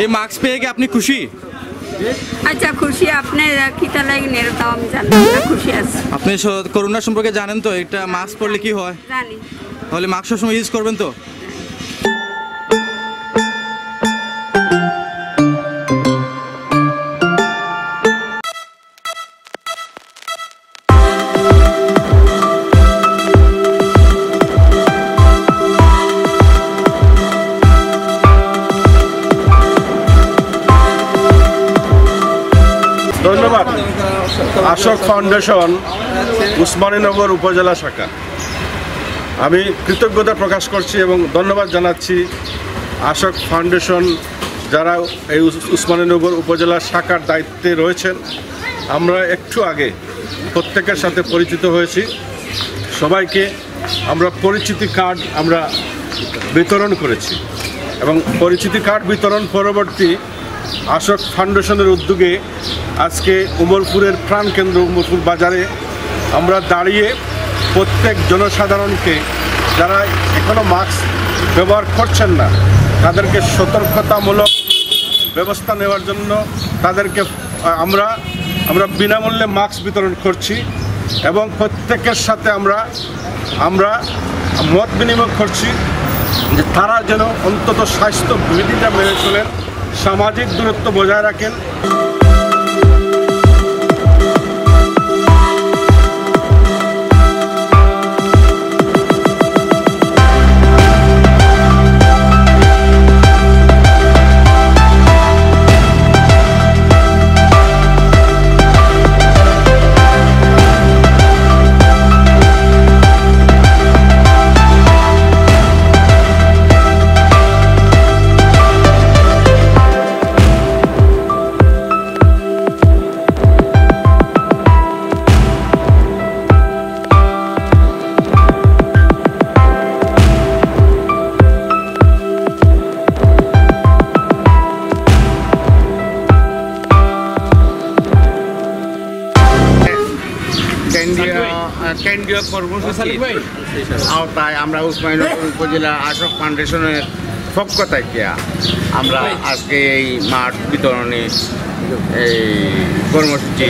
এই মাস্ক পেয়ে কি আপনি খুশি? আচ্ছা খুশি, আপনি কিটা লাগেন এর তাও আমি জানি, খুশি আছি। আপনি করোনা সম্পর্কে জানেন তো, এটা মাস্ক পরলে কি হয়? জানি। তাহলে মাস্ক সবসময় ইউজ করবেন তো? ধন্যবাদ। আশোক ফাউন্ডেশন উসমানীনগর উপজেলা শাখা, আমি কৃতজ্ঞতা প্রকাশ করছি এবং ধন্যবাদ জানাচ্ছি আশোক ফাউন্ডেশন যারা এই উসমানীনগর উপজেলা শাখার দায়িত্বে রয়েছেন। আমরা একটু আগে প্রত্যেকের সাথে পরিচিত হয়েছি, সবাইকে আমরা পরিচিতি কার্ড আমরা বিতরণ করেছি এবং পরিচিতি কার্ড বিতরণ পরবর্তী আশোক ফাউন্ডেশনের উদ্যোগে আজকে উমরপুরের প্রাণকেন্দ্র উমরপুর বাজারে আমরা দাঁড়িয়ে প্রত্যেক জনসাধারণকে যারা এখনও মাস্ক ব্যবহার করছেন না তাদেরকে সতর্কতামূলক ব্যবস্থা নেওয়ার জন্য তাদেরকে আমরা বিনামূল্যে মাস্ক বিতরণ করছি এবং প্রত্যেকের সাথে আমরা মত বিনিময় করছি যে তারা যেন অন্তত স্বাস্থ্য বিধিটা মেনে চলেন, সামাজিক দূরত্ব বজায় রাখেন। কেন্দ্রীয় কর্মসূচির আওতায় আমরা উসমানীনগর উপজেলা আশোক ফাউন্ডেশনের পক্ষ থেকে আমরা আজকে এই মাঠ বিতরণী এই কর্মসূচি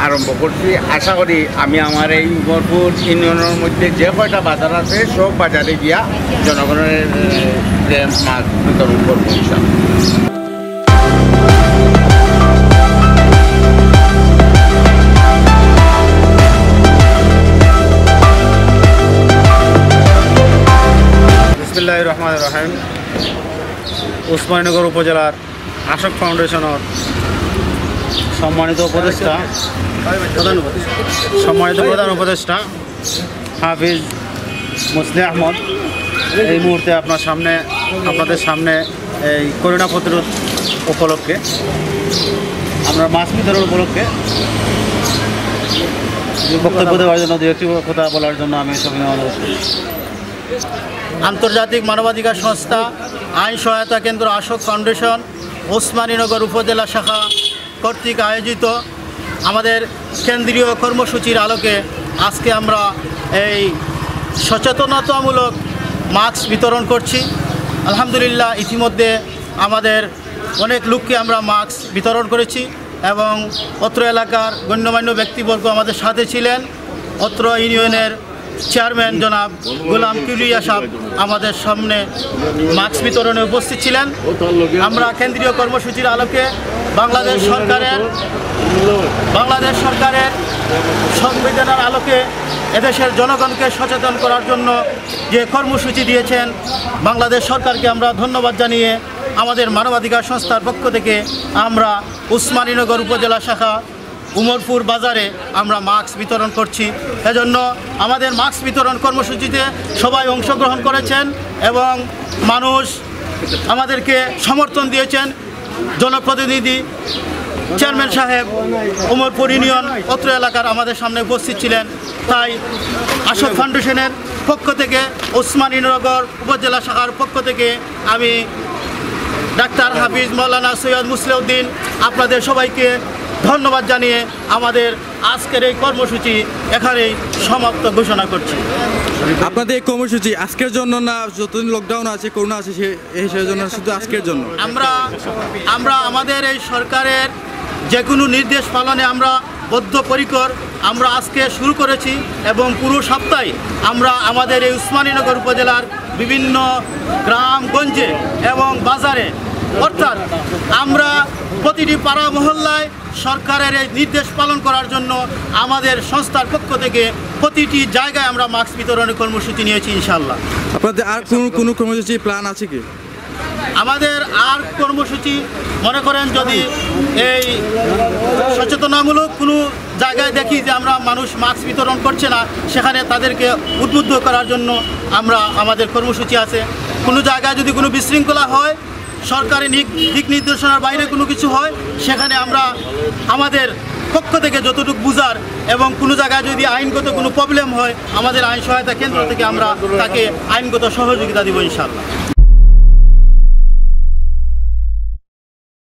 আরম্ভ করছি। আশা করি আমি আমার এই উমরপুর ইউনিয়নের মধ্যে যে কয়টা বাজার আছে সব বাজারে গিয়া জনগণের মাছ বিতরণ করবো ইনশাআল্লাহ। বিসমিল্লাহির রহমানির রহিম। উসমানীনগর উপজেলার আশোক ফাউন্ডেশনের সম্মানিত প্রধান উপদেষ্টা হাফিজ মুসলিম আহমদ এই মুহূর্তে আপনাদের সামনে এই করোনা প্রতিরোধ উপলক্ষে আমরা মাস্ক বিতরণ উপলক্ষে বক্তব্য দেওয়ার জন্য দু একটি কথা বলার জন্য আমি সবাই অনুরোধ করছি। আন্তর্জাতিক মানবাধিকার সংস্থা আইন সহায়তা কেন্দ্র আশোক ফাউন্ডেশন উসমানীনগর উপজেলা শাখা কর্তৃক আয়োজিত আমাদের কেন্দ্রীয় কর্মসূচির আলোকে আজকে আমরা এই সচেতনতামূলক মাস্ক বিতরণ করছি। আলহামদুলিল্লাহ ইতিমধ্যে আমাদের অনেক লোককে আমরা মাস্ক বিতরণ করেছি এবং অত্র এলাকার গণ্যমান্য ব্যক্তিবর্গ আমাদের সাথে ছিলেন। অত্র ইউনিয়নের চেয়ারম্যান জনাব গোলাম কিউলিয়া সাহেব আমাদের সামনে মাস্ক বিতরণে উপস্থিত ছিলেন। আমরা কেন্দ্রীয় কর্মসূচির আলোকে বাংলাদেশ সরকারের সংবিধানের আলোকে এদেশের জনগণকে সচেতন করার জন্য যে কর্মসূচি দিয়েছেন বাংলাদেশ সরকারকে আমরা ধন্যবাদ জানিয়ে আমাদের মানবাধিকার সংস্থার পক্ষ থেকে আমরা উসমানীনগর উপজেলা শাখা উমরপুর বাজারে আমরা মাস্ক বিতরণ করছি। এজন্য আমাদের মাস্ক বিতরণ কর্মসূচিতে সবাই অংশগ্রহণ করেছেন এবং মানুষ আমাদেরকে সমর্থন দিয়েছেন। জনপ্রতিনিধি চেয়ারম্যান সাহেব উমরপুর ইউনিয়ন অত্র এলাকার আমাদের সামনে উপস্থিত ছিলেন। তাই আশোক ফাউন্ডেশনের পক্ষ থেকে উসমানীনগর উপজেলা শাখার পক্ষ থেকে আমি ডাক্তার হাফিজ মৌলানা সৈয়দ মুসলিউদ্দিন আপনাদের সবাইকে ধন্যবাদ জানিয়ে আমাদের আজকের এই কর্মসূচি এখানেই সমাপ্ত ঘোষণা করছি। আপনাদের এই কর্মসূচি আজকের জন্য না যতদিন লকডাউন আছে করোনা আছে সেই জন্য শুধু আজকের জন্য? আমরা আমাদের এই সরকারের যে কোনো নির্দেশ পালনে আমরা বদ্ধপরিকর। আমরা আজকে শুরু করেছি এবং পুরো সপ্তাহে আমরা আমাদের এই উসমানীনগর উপজেলার বিভিন্ন গ্রামগঞ্জে এবং বাজারে, অর্থাৎ আমরা প্রতিটি পাড়া মহল্লায় সরকারের এই নির্দেশ পালন করার জন্য আমাদের সংস্থার পক্ষ থেকে প্রতিটি জায়গায় আমরা মাস্ক বিতরণের কর্মসূচি নিয়েছি ইনশাআল্লাহ। আপনাদের আর কোনো কর্মসূচি প্ল্যান আছে কি? আমাদের আর কর্মসূচি মনে করেন যদি এই সচেতনামূলক কোনো জায়গায় দেখি যে আমরা মানুষ মাস্ক বিতরণ করছে না, সেখানে তাদেরকে উদ্বুদ্ধ করার জন্য আমাদের কর্মসূচি আছে। কোনো জায়গায় যদি কোনো বিশৃঙ্খলা হয়, সরকারি দিক নির্দেশনার বাইরে কোনো কিছু হয়, সেখানে আমরা আমাদের পক্ষ থেকে যতটুকু বুঝার এবং কোনো জায়গায় যদি আইনগত কোনো প্রবলেম হয়, আমাদের আইন সহায়তা কেন্দ্র থেকে আমরা তাকে আইনগত সহযোগিতা দিব ইনশাআল্লাহ।